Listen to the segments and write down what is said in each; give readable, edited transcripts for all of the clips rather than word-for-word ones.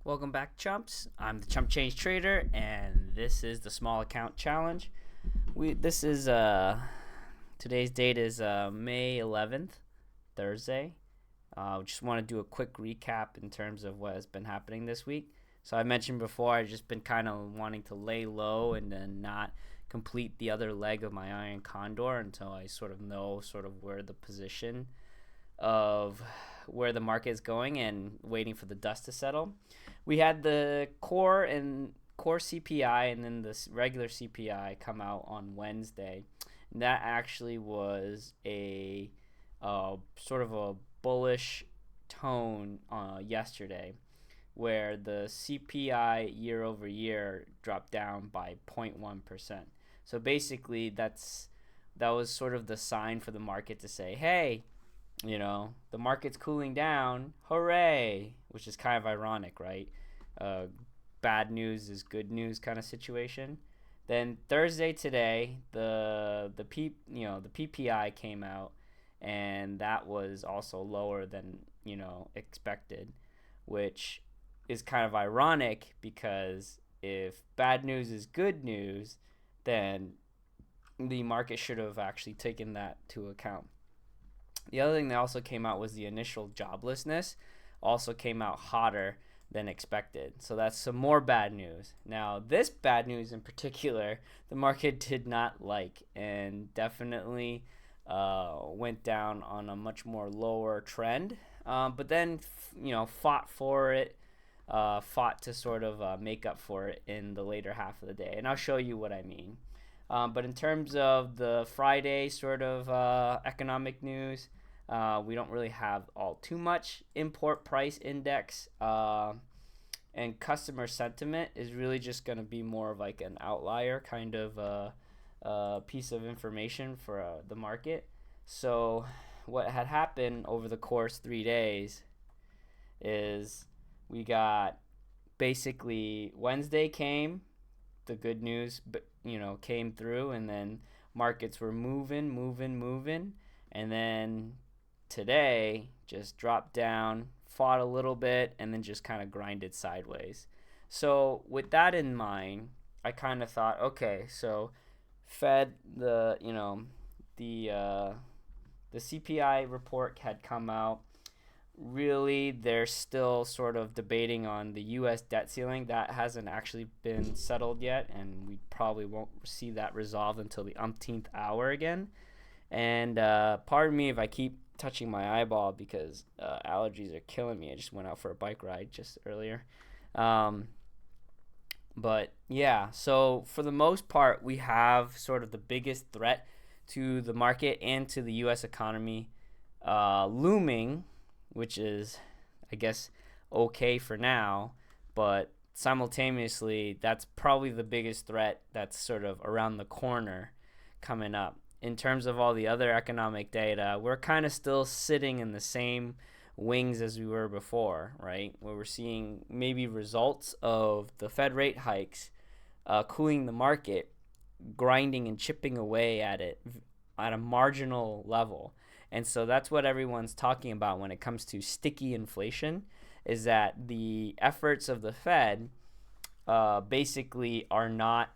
Welcome back, chumps. I'm the Chump Change Trader, and this is the Small Account Challenge. This is today's date is May 11th, Thursday. Just want to do a quick recap in terms of what has been happening this week. So I mentioned before, I've just been kind of wanting to lay low and then not complete the other leg of my Iron Condor until I sort of know where the position of where the market is going and waiting for the dust to settle. We had the core CPI and then the regular CPI come out on Wednesday. And that actually was a sort of a bullish tone yesterday, where the CPI year over year dropped down by 0.1%. So basically, that was sort of the sign for the market to say, hey, the market's cooling down, hooray, which is kind of ironic, right? Bad news is good news kind of situation. Then Thursday today, the PPI came out, and that was also lower than expected, which is kind of ironic because if bad news is good news, then the market should have actually taken that to account. The other thing that also came out was the initial joblessness also came out hotter than expected. So that's some more bad news. Now, this bad news in particular, the market did not like and definitely went down on a much more lower trend. But then, fought for it, fought to sort of make up for it in the later half of the day. And I'll show you what I mean. But in terms of the Friday sort of economic news, we don't really have all too much. Import price index and customer sentiment is really just going to be more of like an outlier kind of piece of information for the market. So what had happened over the course 3 days is we got basically Wednesday came, the good news came through, and then markets were moving, and then today just dropped down, fought a little bit, and then just kind of grinded sideways. So with that in mind, I kind of thought, okay, so Fed, the CPI report had come out. Really, they're still sort of debating on the U.S. debt ceiling. That hasn't actually been settled yet, and we probably won't see that resolved until the umpteenth hour again. And pardon me if I keep touching my eyeball because allergies are killing me. I just went out for a bike ride just earlier. But yeah, so for the most part, we have sort of the biggest threat to the market and to the U.S. economy looming, which is, I guess, okay for now, but simultaneously, that's probably the biggest threat that's sort of around the corner coming up. In terms of all the other economic data, we're kind of still sitting in the same wings as we were before, right? Where we're seeing maybe results of the Fed rate hikes cooling the market, grinding and chipping away at it at a marginal level. And so that's what everyone's talking about when it comes to sticky inflation, is that the efforts of the Fed basically are not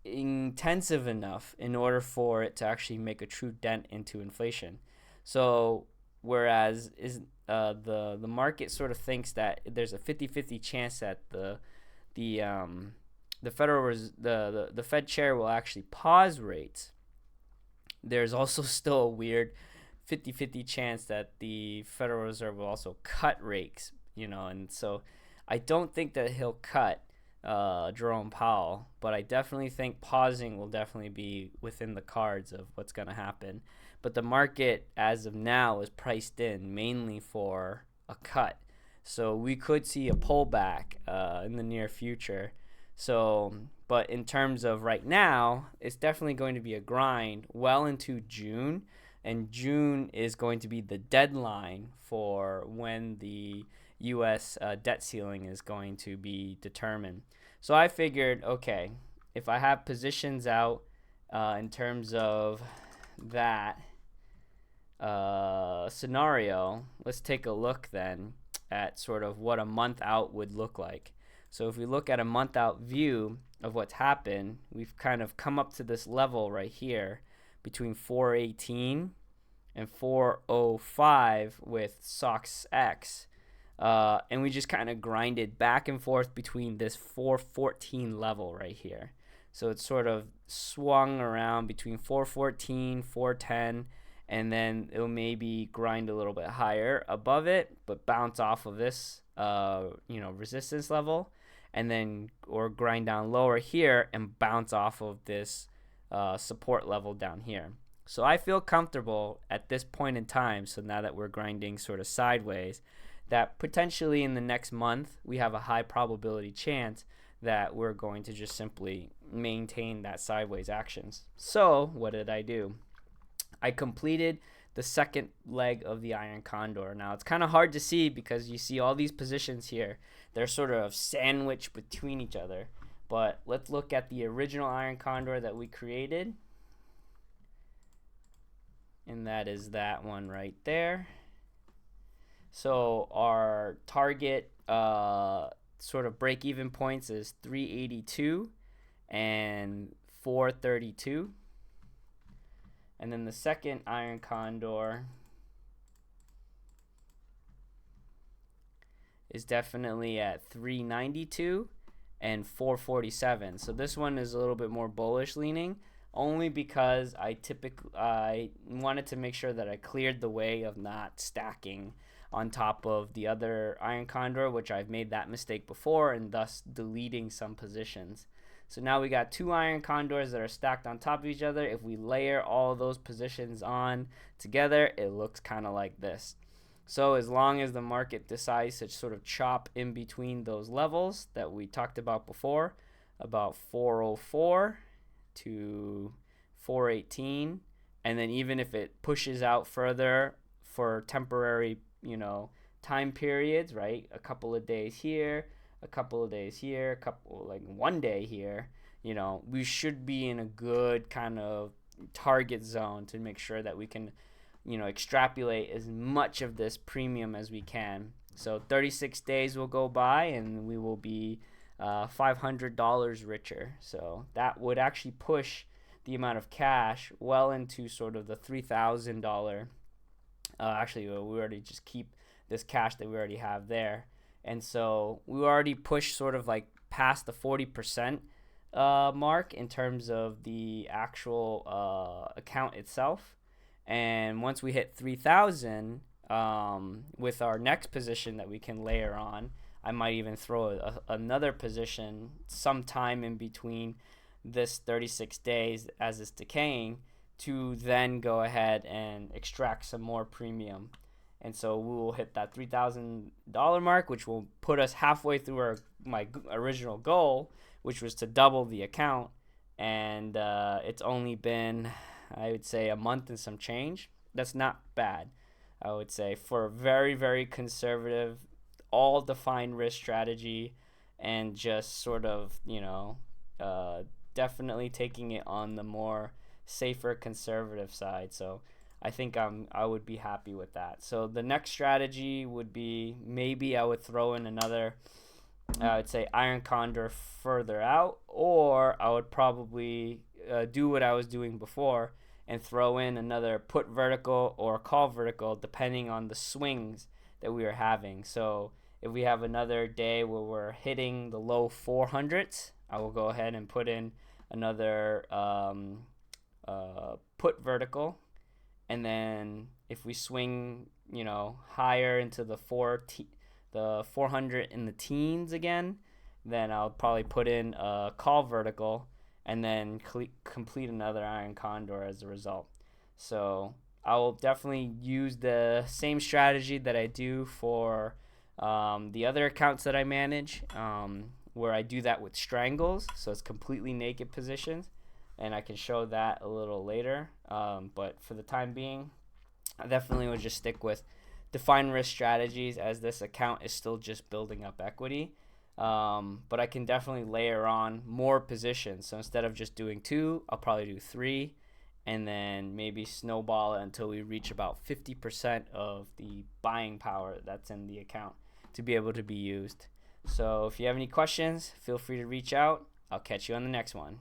intensive enough in order for it to actually make a true dent into inflation. So whereas the market sort of thinks that there's a 50-50 chance that the Fed chair will actually pause rates, there's also still a weird 50-50 chance that the Federal Reserve will also cut rates, and so I don't think that he'll cut Jerome Powell, but I definitely think pausing will definitely be within the cards of what's going to happen. But the market, as of now, is priced in mainly for a cut. So we could see a pullback in the near future. So, but in terms of right now, it's definitely going to be a grind well into June. And June is going to be the deadline for when the U.S. Debt ceiling is going to be determined. So I figured, okay, if I have positions out in terms of that scenario, let's take a look then at sort of what a month out would look like. So if we look at a month out view of what's happened, we've kind of come up to this level right here between 418 and 405 with SOX X. And we just kind of grinded back and forth between this 414 level right here. So it's sort of swung around between 414, 410, and then it'll maybe grind a little bit higher above it, but bounce off of this, resistance level, and then or grind down lower here and bounce off of this support level down here. So I feel comfortable at this point in time. So now that we're grinding sort of sideways, that potentially in the next month we have a high probability chance that we're going to just simply maintain that sideways actions. So what did I do? I completed the second leg of the iron condor. Now it's kind of hard to see because you see all these positions here. They're sort of sandwiched between each other. But let's look at the original iron condor that we created. And that is that one right there. So our target sort of break-even points is 382 and 432. And then the second iron condor is definitely at 392 and 447. So this one is a little bit more bullish leaning, only because I wanted to make sure that I cleared the way of not stacking on top of the other iron condor, which I've made that mistake before, and thus deleting some positions. So now we got two iron condors that are stacked on top of each other. If we layer all those positions on together, it looks kind of like this. So as long as the market decides to sort of chop in between those levels that we talked about before, about 404 to 418, and then even if it pushes out further for temporary, time periods, right? A couple of days here, a couple of days here, like 1 day here, we should be in a good kind of target zone to make sure that we can, extrapolate as much of this premium as we can. So 36 days will go by and we will be $500 richer. So that would actually push the amount of cash well into sort of the $3,000. Actually, we already just keep this cash that we already have there. And so we already pushed sort of like past the 40% mark in terms of the actual account itself. And once we hit 3,000 with our next position that we can layer on, I might even throw another position sometime in between this 36 days as it's decaying to then go ahead and extract some more premium. And so we will hit that $3,000 mark, which will put us halfway through my original goal, which was to double the account. And it's only been, I would say, a month and some change. That's not bad, I would say, for a very, very conservative, all defined risk strategy, and just sort of, definitely taking it on the more safer conservative side. So I think I would be happy with that. So the next strategy would be maybe I would throw in another, I would say, iron condor further out, or I would probably do what I was doing before and throw in another put vertical or call vertical depending on the swings that we are having. So if we have another day where we're hitting the low 400s, I will go ahead and put in another put vertical. And then if we swing, higher into the 400 in the teens again, then I'll probably put in a call vertical and then complete another iron condor as a result. So I will definitely use the same strategy that I do for the other accounts that I manage, where I do that with strangles. So it's completely naked positions. And I can show that a little later. But for the time being, I definitely would just stick with defined risk strategies, as this account is still just building up equity. But I can definitely layer on more positions. So instead of just doing 2, I'll probably do 3, and then maybe snowball it until we reach about 50% of the buying power that's in the account. to be able to be used. So if you have any questions, feel free to reach out. I'll catch you on the next one.